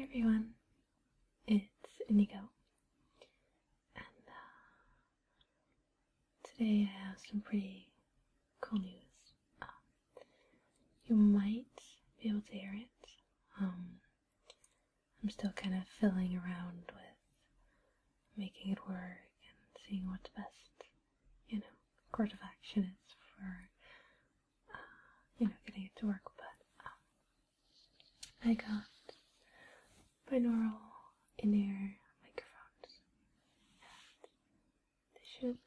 Hey everyone, it's Indigo, and today I have some pretty cool news. You might be able to hear it. I'm still kind of fiddling around with making it work and seeing what's best, course of action is for, getting it to work, but I got binaural in-ear microphones, and they should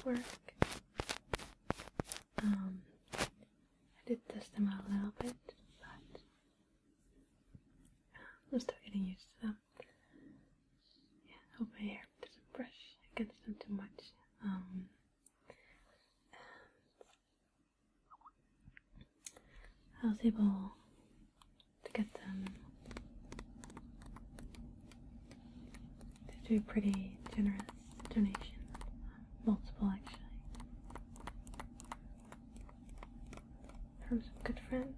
work. I did test them out a little bit, but I'm still getting used to them. Yeah, hope my hair doesn't brush against them too much. I was able to get them to do a pretty generous donation, multiple actually, from some good friends.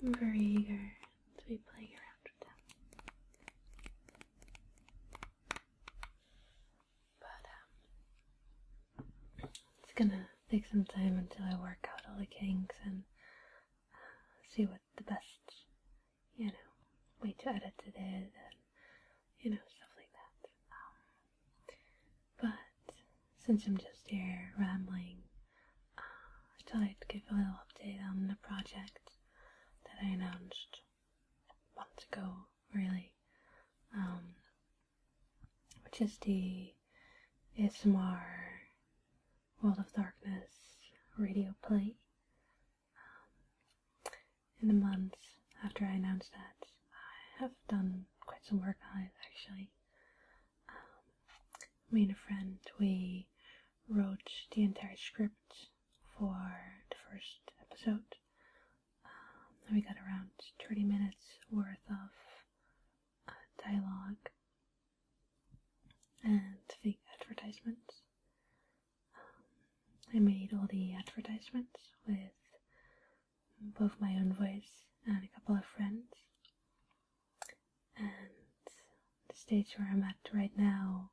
And I'm very eager to be playing around with them. It's gonna take some time until I work out all the kinks and see what the best, way to edit it is, and, stuff like that. But since I'm just here rambling, I thought I'd give a little update on the project that I announced months ago, really, which is the ASMR World of Darkness radio play. In the months after I announced that, I have done quite some work on it actually. Me and a friend, we wrote the entire script for the first episode. And we got around 30 minutes worth of dialogue and fake advertisements. I made all the advertisements with both my own voice and a couple of friends. And the stage where I'm at right now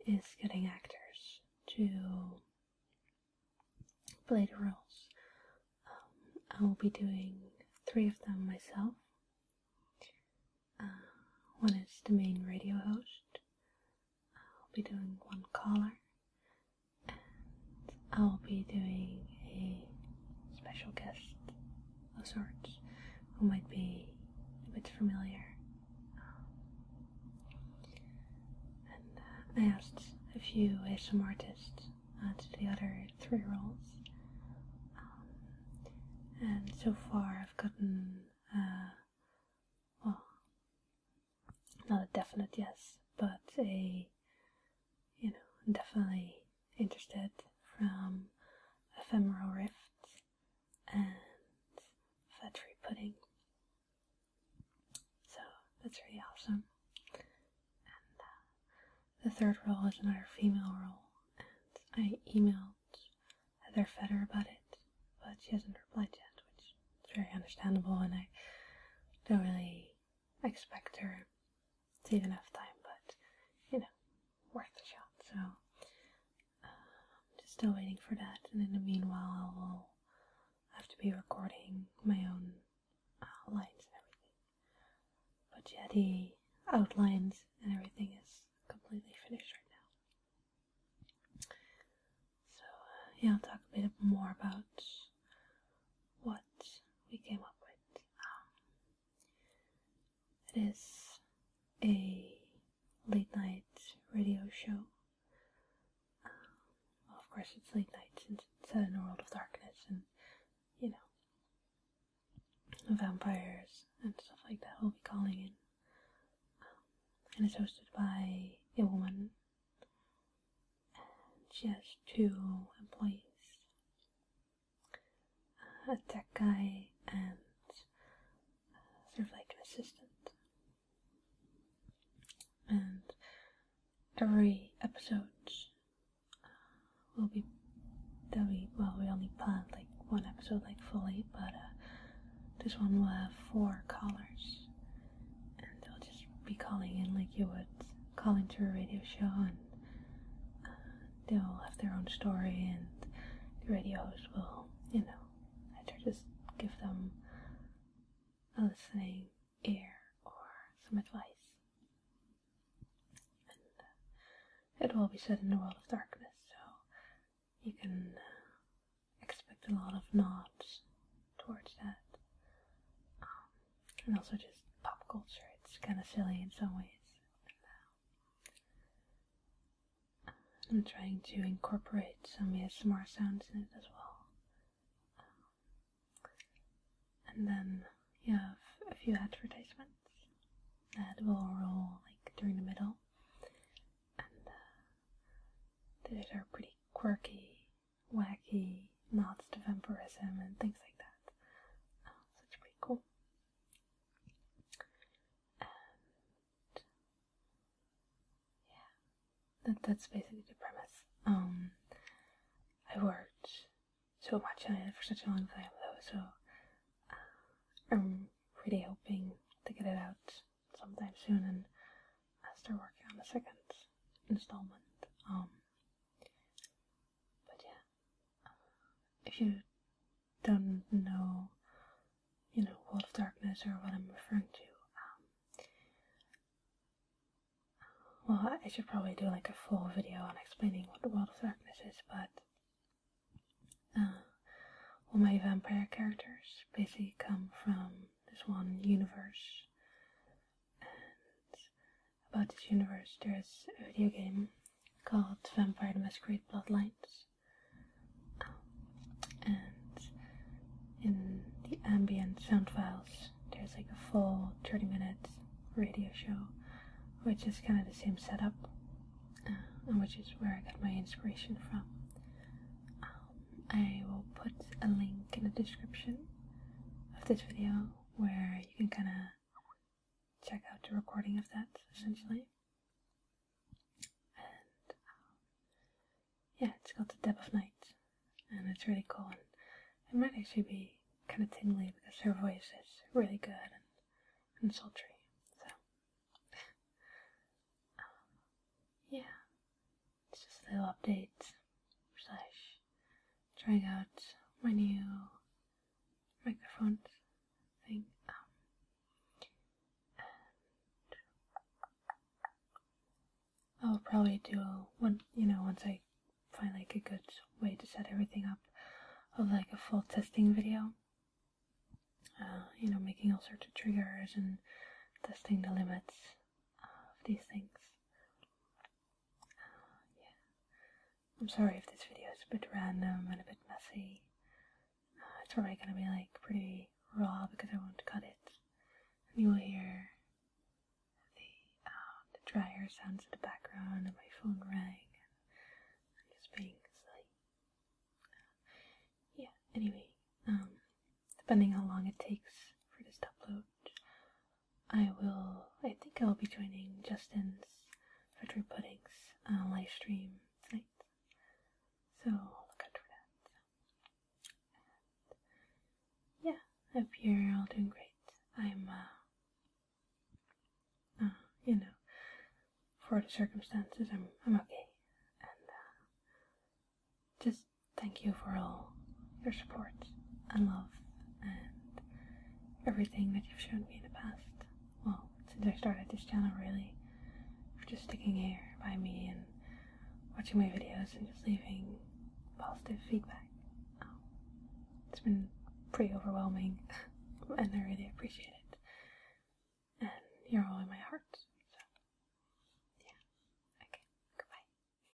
is getting actors to play the roles. I will be doing 3 of them myself. One is the main radio host. I'll be doing one caller. I'll be doing a special guest of sorts who might be a bit familiar. And I asked a few ASMR artists to do the other 3 roles. And so far I've gotten, well, not a definite yes, but a, definitely interested from Ephemeral Rift and Fattery Pudding. So that's really awesome. And the 3rd role is another female role, and I emailed Heather Fetter about it, but she hasn't replied yet, which is very understandable, and I don't really expect her to even have time, but, worth the shot, so just still waiting for that, and in the meanwhile I will have to be recording my own lines and everything. But yeah, the outlines and everything is completely finished right now. So yeah, I'll talk a bit more about what we came up with. It is a late night radio show. Well, of course it's late night since it's set in a world of darkness and, vampires and stuff like that will be calling in. And it's hosted by a woman, and she has 2 employees, a tech guy and sort of like an assistant. And every episode well, we only planned like one episode like fully, but this one will have 4 callers, and they'll just be calling in like you would call into a radio show, and they'll have their own story, and the radio host will, either just give them a listening ear or some advice. And it will be set in the world of darkness, so you can expect a lot of nods towards that. And also just pop culture. It's kind of silly in some ways. I'm trying to incorporate some ASMR sounds in it as well. And then you have a few advertisements that will roll like during the middle. And these are pretty quirky, wacky nods to vampirism and things like that. So it's pretty cool. That's basically the premise. I worked so much on it for such a long time though, so I'm really hoping to get it out sometime soon and start working on the second installment. But yeah, if you don't know, World of Darkness or what I'm referring to, well, I should probably do like a full video on explaining what the World of Darkness is, but all my vampire characters basically come from this one universe, and about this universe there's a video game called Vampire the Masquerade Bloodlines, and in the ambient sound files there's like a full 30-minute radio show, which is kind of the same setup, and which is where I got my inspiration from. I will put a link in the description of this video where you can kind of check out the recording of that, essentially. And yeah, it's called The Depth of Night, and it's really cool, and it might actually be kind of tingly because her voice is really good and sultry. Yeah, it's just a little update / trying out my new microphone thing. And I'll probably do once I find like a good way to set everything up, of like a full testing video. Making all sorts of triggers and testing the limits of these things. I'm sorry if this video is a bit random and a bit messy. It's probably going to be like pretty raw because I won't cut it. And you will hear the dryer sounds in the background, and my phone rang, and I'm just being silly. Yeah, anyway, depending how long it takes for this to upload, I think I'll be joining Justin's Fettery Pudding's live stream tonight. So look out for that. And yeah, I hope you're all doing great. I'm, for the circumstances, I'm okay. And just thank you for all your support and love and everything that you've shown me in the past. Well, since I started this channel, really, for just sticking here by me and watching my videos and just leaving positive feedback. It's been pretty overwhelming and I really appreciate it.